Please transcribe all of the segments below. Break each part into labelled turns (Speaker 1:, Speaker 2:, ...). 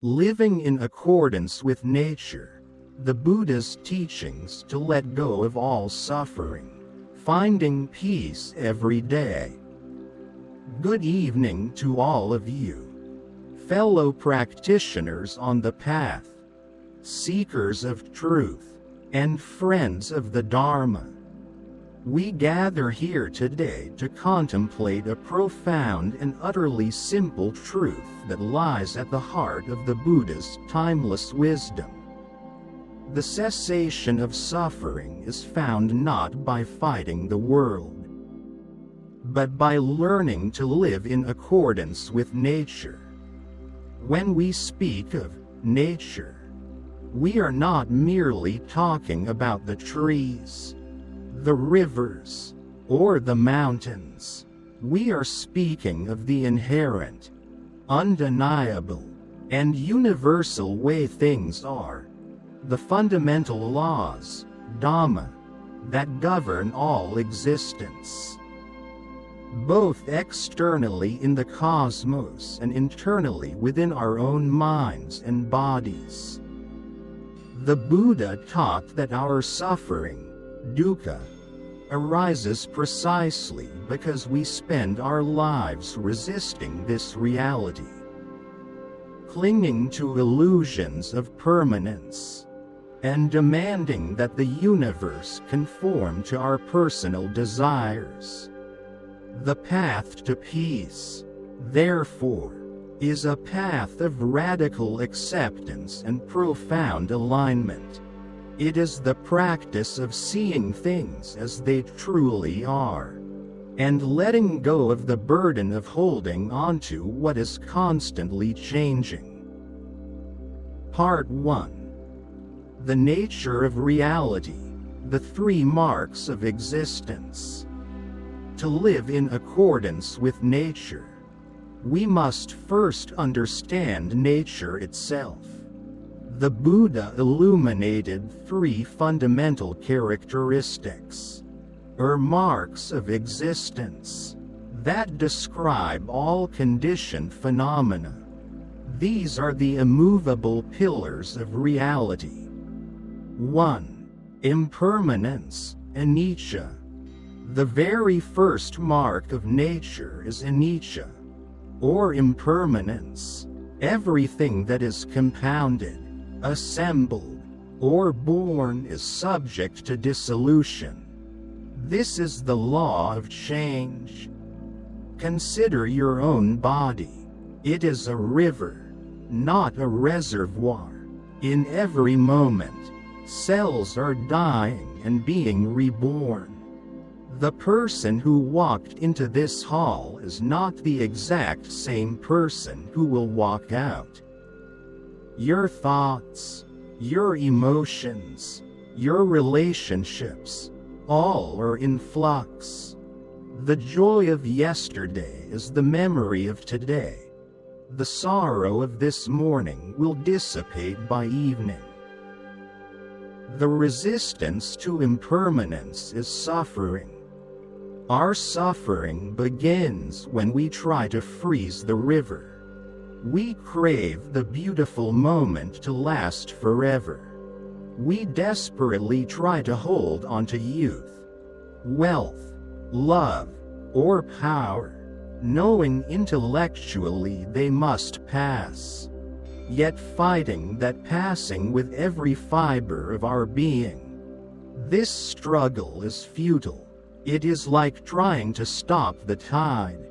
Speaker 1: Living in accordance with nature, the Buddha's teachings to let go of all suffering, finding peace every day. Good evening to all of you, fellow practitioners on the path, seekers of truth, and friends of the Dharma. We gather here today to contemplate a profound and utterly simple truth that lies at the heart of the Buddha's timeless wisdom. The cessation of suffering is found not by fighting the world, but by learning to live in accordance with nature. When we speak of nature, we are not merely talking about the trees, the rivers, or the mountains. We are speaking of the inherent, undeniable, and universal way things are, the fundamental laws, Dhamma, that govern all existence, both externally in the cosmos and internally within our own minds and bodies. The Buddha taught that our suffering, dukkha, arises precisely because we spend our lives resisting this reality, clinging to illusions of permanence, and demanding that the universe conform to our personal desires. The path to peace, therefore, is a path of radical acceptance and profound alignment. It is the practice of seeing things as they truly are, and letting go of the burden of holding onto what is constantly changing. Part 1. The nature of reality, the three marks of existence. To live in accordance with nature, we must first understand nature itself. The Buddha illuminated three fundamental characteristics, or marks of existence, that describe all conditioned phenomena. These are the immovable pillars of reality. 1. Impermanence, anicca. The very first mark of nature is anicca, or impermanence. Everything that is compounded, assembled, or born is subject to dissolution. This is the law of change. Consider your own body. It is a river, not a reservoir. In every moment, cells are dying and being reborn. The person who walked into this hall is not the exact same person who will walk out. Your thoughts, your emotions, your relationships, all are in flux. The joy of yesterday is the memory of today. The sorrow of this morning will dissipate by evening. The resistance to impermanence is suffering. Our suffering begins when we try to freeze the river. We crave the beautiful moment to last forever. We desperately try to hold on to youth, wealth, love, or power, knowing intellectually they must pass, yet fighting that passing with every fiber of our being. This struggle is futile. It is like trying to stop the tide.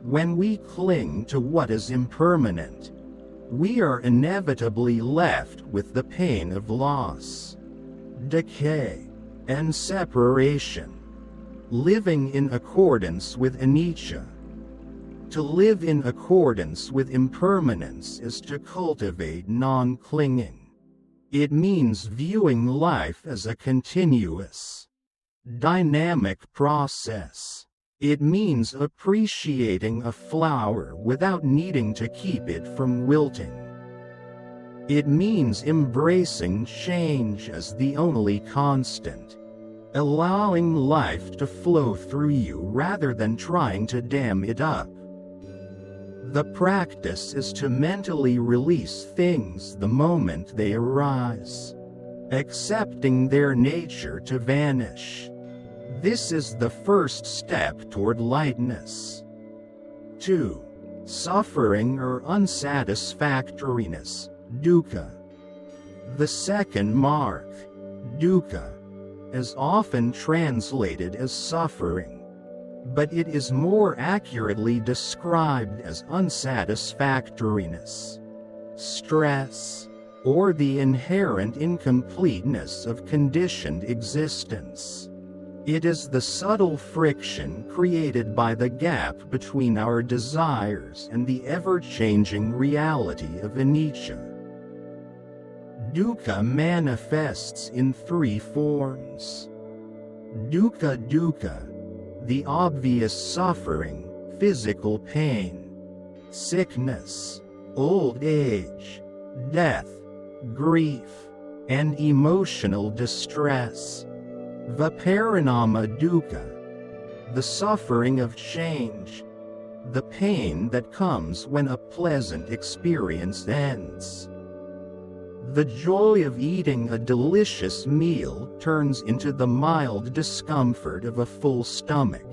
Speaker 1: When we cling to what is impermanent, we are inevitably left with the pain of loss, decay, and separation. Living in accordance with anicca. To live in accordance with impermanence is to cultivate non-clinging. It means viewing life as a continuous, dynamic process. It means appreciating a flower without needing to keep it from wilting. It means embracing change as the only constant, allowing life to flow through you rather than trying to dam it up. The practice is to mentally release things the moment they arise, accepting their nature to vanish. This is the first step toward lightness. 2. Suffering or unsatisfactoriness, dukkha. The second mark, dukkha, is often translated as suffering, but it is more accurately described as unsatisfactoriness, stress, or the inherent incompleteness of conditioned existence. It is the subtle friction created by the gap between our desires and the ever-changing reality of anicca. Dukkha manifests in 3 forms. Dukkha dukkha, the obvious suffering, physical pain, sickness, old age, death, grief, and emotional distress. Viparinama dukkha, the suffering of change, the pain that comes when a pleasant experience ends. The joy of eating a delicious meal turns into the mild discomfort of a full stomach.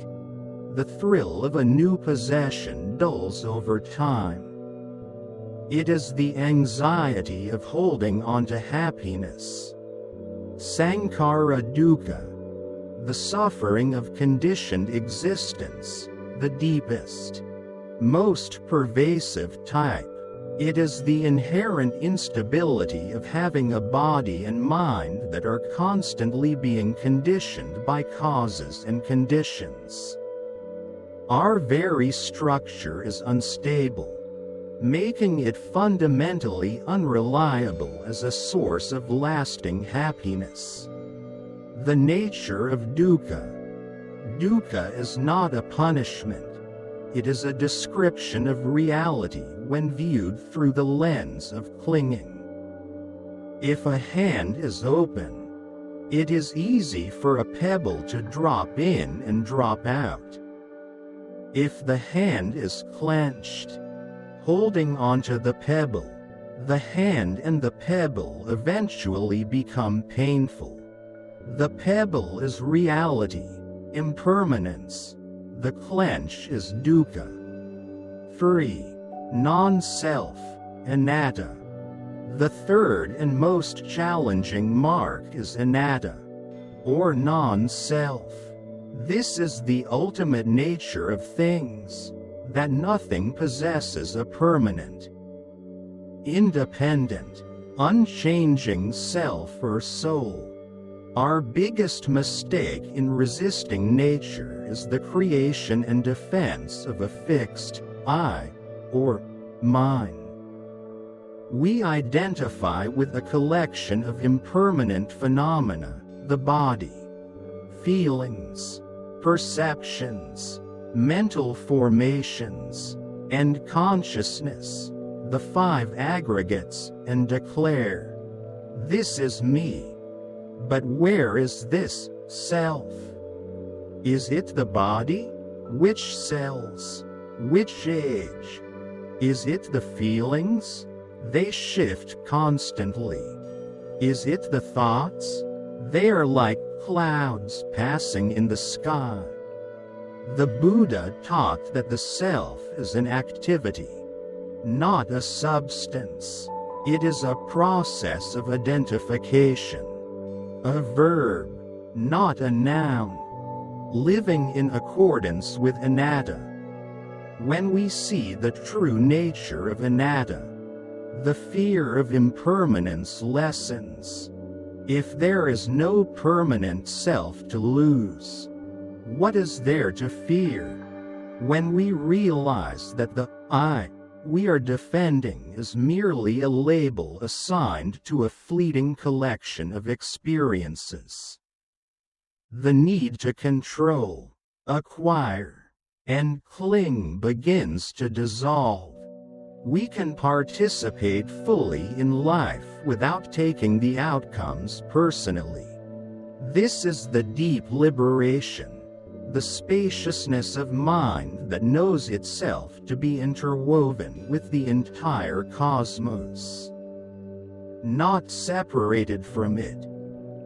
Speaker 1: The thrill of a new possession dulls over time. It is the anxiety of holding on to happiness. Sankhara dukkha, the suffering of conditioned existence, the deepest, most pervasive type. It is the inherent instability of having a body and mind that are constantly being conditioned by causes and conditions. Our very structure is unstable, making it fundamentally unreliable as a source of lasting happiness. The nature of dukkha. Dukkha is not a punishment. It is a description of reality when viewed through the lens of clinging. If a hand is open, it is easy for a pebble to drop in and drop out. If the hand is clenched, holding onto the pebble, the hand and the pebble eventually become painful. The pebble is reality, impermanence. The clench is dukkha. 3. Non-self, anatta. The third and most challenging mark is anatta, or non-self. This is the ultimate nature of things, that nothing possesses a permanent, independent, unchanging self or soul. Our biggest mistake in resisting nature is the creation and defense of a fixed I, or mine. We identify with a collection of impermanent phenomena, the body, feelings, perceptions, mental formations, and consciousness, the 5 aggregates, and declare, "This is me." But where is this self? Is it the body? Which cells? Which age? Is it the feelings? They shift constantly. Is it the thoughts? They are like clouds passing in the sky. The Buddha taught that the self is an activity, not a substance. It is a process of identification. A verb, not a noun. Living in accordance with anatta. When we see the true nature of anatta, the fear of impermanence lessens. If there is no permanent self to lose, what is there to fear? When we realize that the I we are defending is merely a label assigned to a fleeting collection of experiences, the need to control, acquire, and cling begins to dissolve. We can participate fully in life without taking the outcomes personally. This is the deep liberation, the spaciousness of mind that knows itself to be interwoven with the entire cosmos, not separated from it.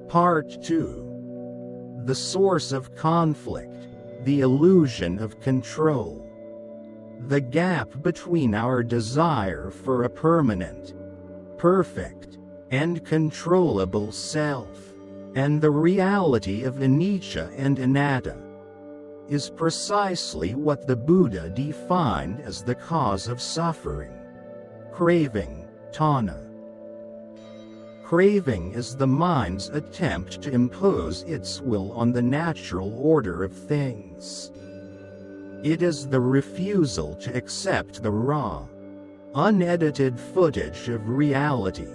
Speaker 1: Part 2. The source of conflict, the illusion of control. The gap between our desire for a permanent, perfect, and controllable self, and the reality of anicca and anatta, is precisely what the Buddha defined as the cause of suffering. Craving, tanha. Craving is the mind's attempt to impose its will on the natural order of things. It is the refusal to accept the raw, unedited footage of reality.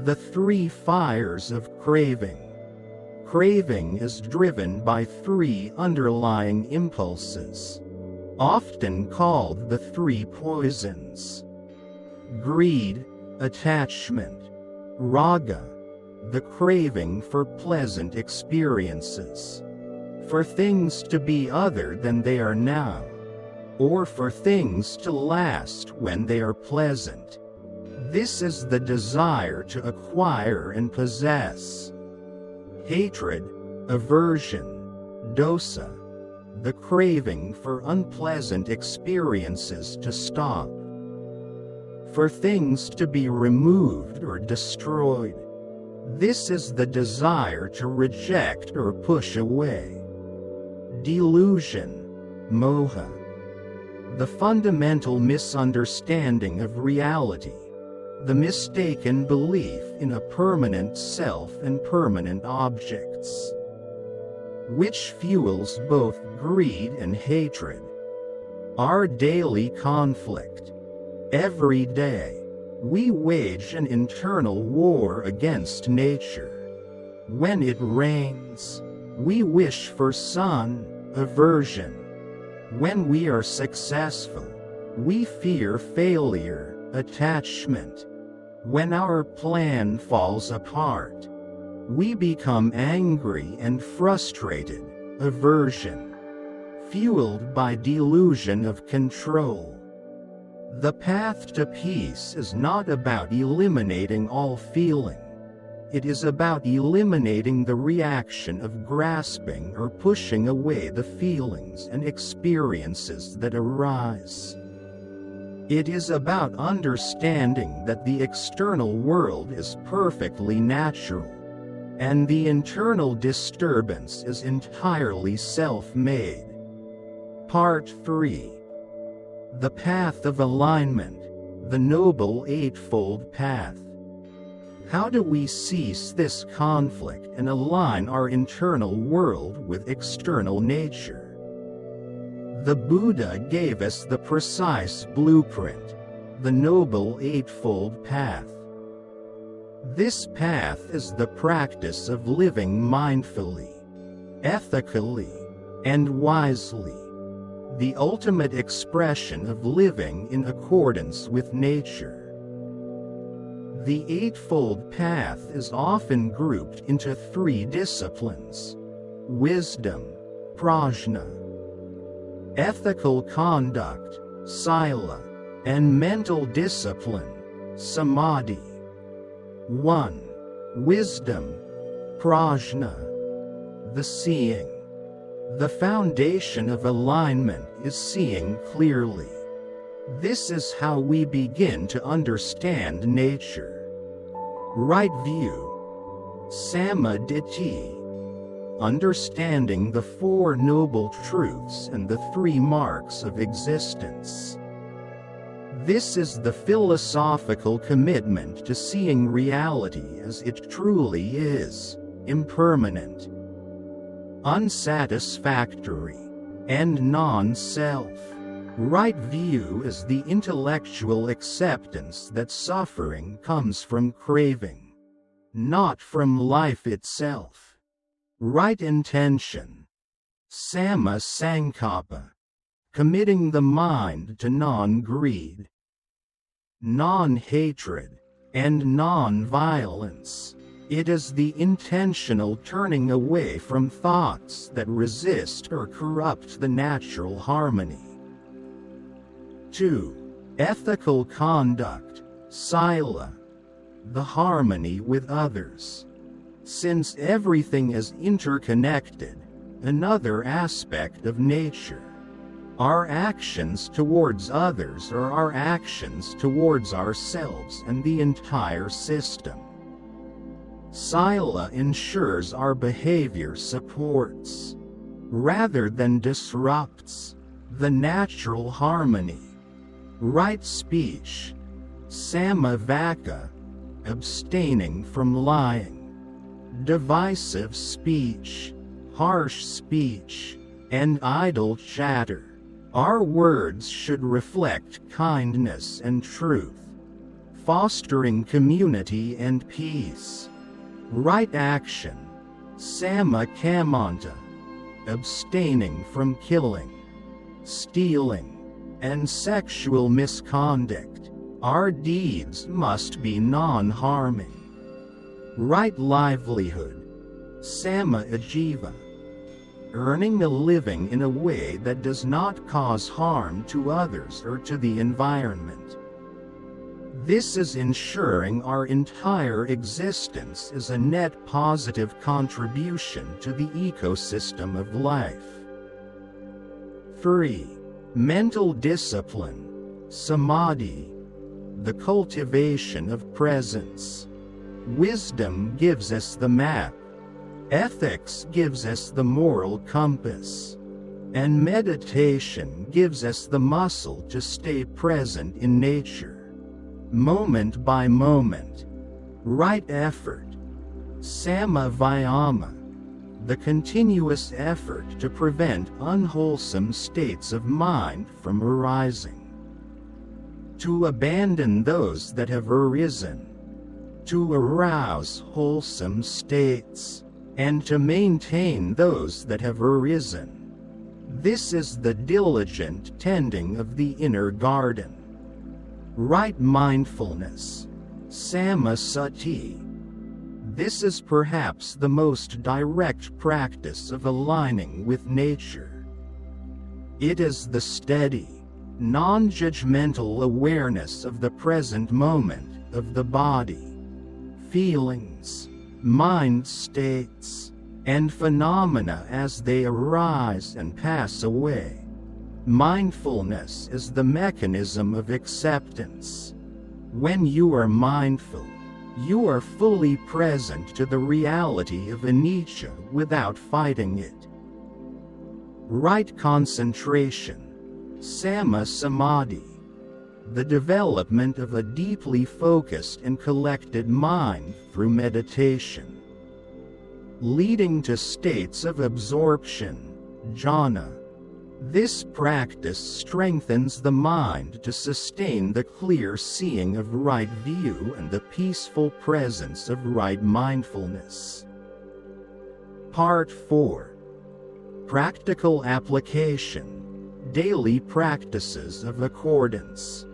Speaker 1: The three fires of craving. Craving is driven by three underlying impulses, often called the three poisons: greed, attachment, raga, the craving for pleasant experiences, for things to be other than they are now, or for things to last when they are pleasant. This is the desire to acquire and possess. Hatred, aversion, dosa, the craving for unpleasant experiences to stop, for things to be removed or destroyed. This is the desire to reject or push away. Delusion, moha, the fundamental misunderstanding of reality, the mistaken belief in a permanent self and permanent objects, which fuels both greed and hatred. Our daily conflict. Every day, we wage an internal war against nature. When it rains, we wish for sun, aversion. When we are successful, we fear failure, attachment. When our plan falls apart, we become angry and frustrated, aversion, fueled by delusion of control. The path to peace is not about eliminating all feeling. It is about eliminating the reaction of grasping or pushing away the feelings and experiences that arise. It is about understanding that the external world is perfectly natural, and the internal disturbance is entirely self-made. Part 3. The Path of Alignment, the Noble Eightfold Path. How do we cease this conflict and align our internal world with external nature? The Buddha gave us the precise blueprint, the Noble Eightfold Path. This path is the practice of living mindfully, ethically, and wisely, the ultimate expression of living in accordance with nature. The Eightfold Path is often grouped into three disciplines: wisdom, prajna, ethical conduct, sila, and mental discipline, samadhi. 1. Wisdom, prajna, the seeing. The foundation of alignment is seeing clearly. This is how we begin to understand nature. Right view, samadhi, understanding the Four Noble Truths and the three marks of existence. This is the philosophical commitment to seeing reality as it truly is, impermanent, unsatisfactory, and non-self. Right view is the intellectual acceptance that suffering comes from craving, not from life itself. Right intention, samma sankappa, committing the mind to non-greed, non-hatred, and non-violence. It is the intentional turning away from thoughts that resist or corrupt the natural harmony. 2. Ethical conduct, sila, the harmony with others. Since everything is interconnected, another aspect of nature, our actions towards others are our actions towards ourselves and the entire system. Sila ensures our behavior supports, rather than disrupts, the natural harmony. Right speech, samavaka, abstaining from lying. Divisive speech, harsh speech, and idle chatter. Our words should reflect kindness and truth, fostering community and peace. Right action, samakamanta, abstaining from killing, stealing, and sexual misconduct. Our deeds must be non-harming. Right livelihood, sama-ajiva, earning a living in a way that does not cause harm to others or to the environment. This is ensuring our entire existence is a net positive contribution to the ecosystem of life. 3. Mental discipline, samadhi, the cultivation of presence. Wisdom gives us the map, ethics gives us the moral compass, and meditation gives us the muscle to stay present in nature, moment by moment. Right effort, sama-vayama, the continuous effort to prevent unwholesome states of mind from arising. To abandon those that have arisen, to arouse wholesome states, and to maintain those that have arisen. This is the diligent tending of the inner garden. Right mindfulness, samasati. This is perhaps the most direct practice of aligning with nature. It is the steady, non-judgmental awareness of the present moment of the body, feelings, mind states, and phenomena as they arise and pass away. Mindfulness is the mechanism of acceptance. When you are mindful, you are fully present to the reality of anicca without fighting it. Right concentration, sama-samadhi, the development of a deeply focused and collected mind through meditation, leading to states of absorption, jhana. This practice strengthens the mind to sustain the clear seeing of right view and the peaceful presence of right mindfulness. Part 4. Practical application, daily practices of accordance.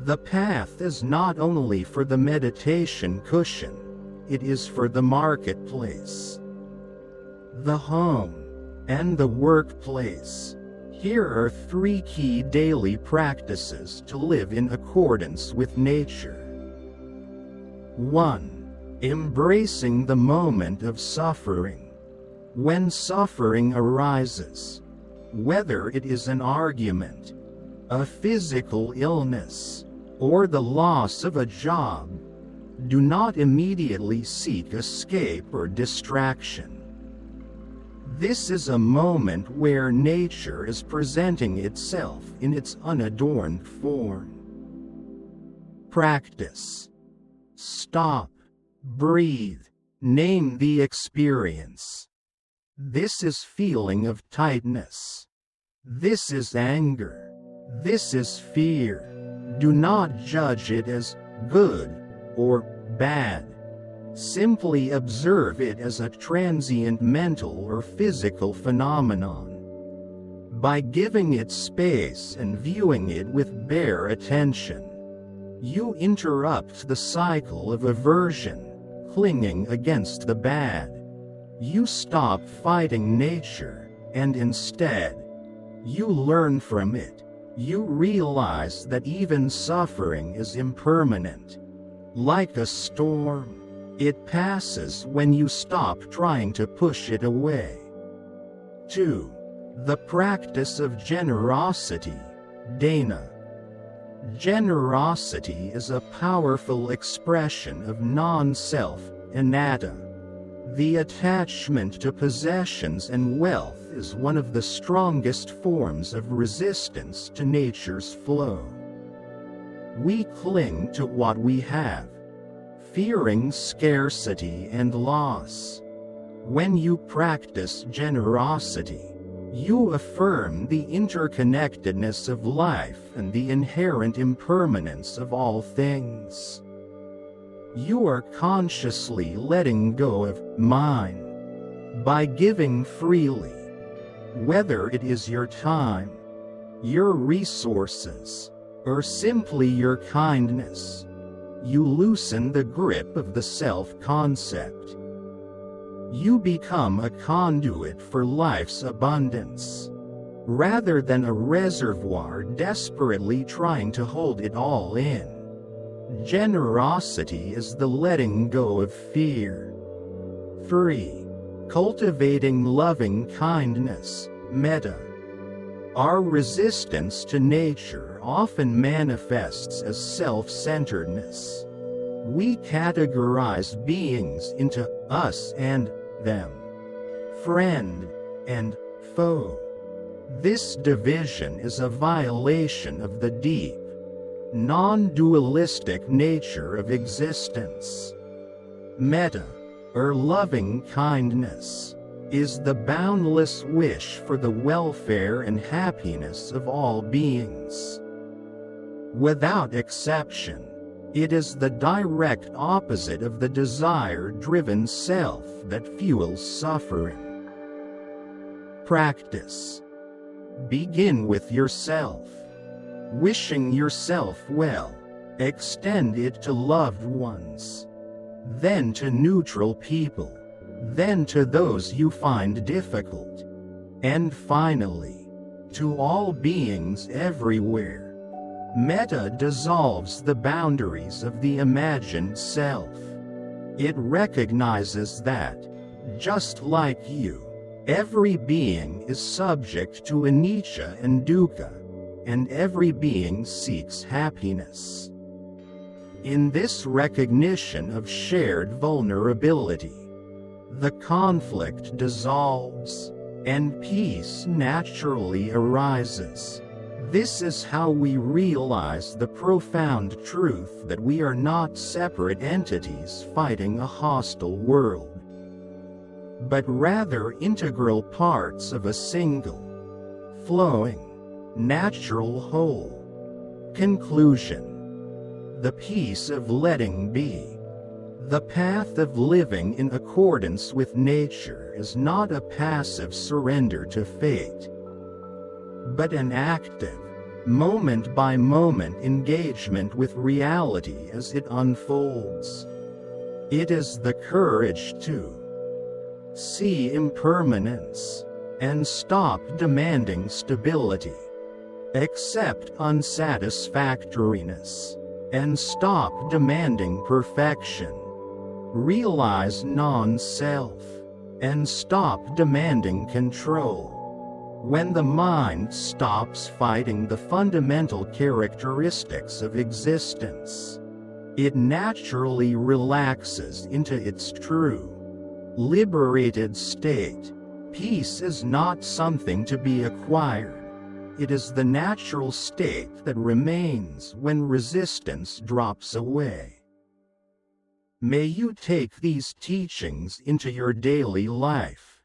Speaker 1: The path is not only for the meditation cushion, it is for the marketplace, the home, and the workplace. Here are 3 key daily practices to live in accordance with nature. 1. Embracing the moment of suffering. When suffering arises, whether it is an argument, a physical illness, or the loss of a job, do not immediately seek escape or distraction. This is a moment where nature is presenting itself in its unadorned form. Practice. Stop, breathe, name the experience. This is feeling of tightness. This is anger. This is fear. Do not judge it as good or bad. Simply observe it as a transient mental or physical phenomenon. By giving it space and viewing it with bare attention, you interrupt the cycle of aversion, clinging against the bad. You stop fighting nature, and instead, you learn from it. You realize that even suffering is impermanent. Like a storm, it passes when you stop trying to push it away. 2. The practice of generosity, dana. Generosity is a powerful expression of non-self, anatta. The attachment to possessions and wealth is one of the strongest forms of resistance to nature's flow. We cling to what we have, fearing scarcity and loss. When you practice generosity, you affirm the interconnectedness of life and the inherent impermanence of all things. You are consciously letting go of mine by giving freely, whether it is your time, your resources, or simply your kindness. You loosen the grip of the self-concept. You become a conduit for life's abundance, rather than a reservoir desperately trying to hold it all in. Generosity is the letting go of fear. 3. Cultivating loving kindness, metta. Our resistance to nature often manifests as self-centeredness. We categorize beings into us and them, friend and foe. This division is a violation of the deep, non-dualistic nature of existence. Metta, or loving kindness, is the boundless wish for the welfare and happiness of all beings. Without exception, it is the direct opposite of the desire-driven self that fuels suffering. Practice. Begin with yourself. Wishing yourself well, extend it to loved ones, then to neutral people, then to those you find difficult, and finally, to all beings everywhere. Metta dissolves the boundaries of the imagined self. It recognizes that, just like you, every being is subject to anicca and dukkha, and every being seeks happiness. In this recognition of shared vulnerability, the conflict dissolves, and peace naturally arises. This is how we realize the profound truth that we are not separate entities fighting a hostile world, but rather integral parts of a single, flowing, natural whole. Conclusion. The peace of letting be. The path of living in accordance with nature is not a passive surrender to fate, but an active, moment-by-moment engagement with reality as it unfolds. It is the courage to see impermanence and stop demanding stability, accept unsatisfactoriness, and stop demanding perfection, realize non-self, and stop demanding control. When the mind stops fighting the fundamental characteristics of existence, it naturally relaxes into its true, liberated state. Peace is not something to be acquired. It is the natural state that remains when resistance drops away. May you take these teachings into your daily life.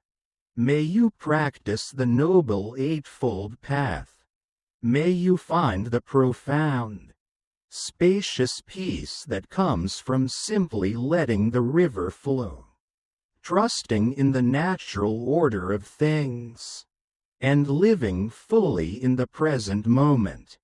Speaker 1: May you practice the Noble Eightfold Path. May you find the profound, spacious peace that comes from simply letting the river flow, trusting in the natural order of things, and living fully in the present moment.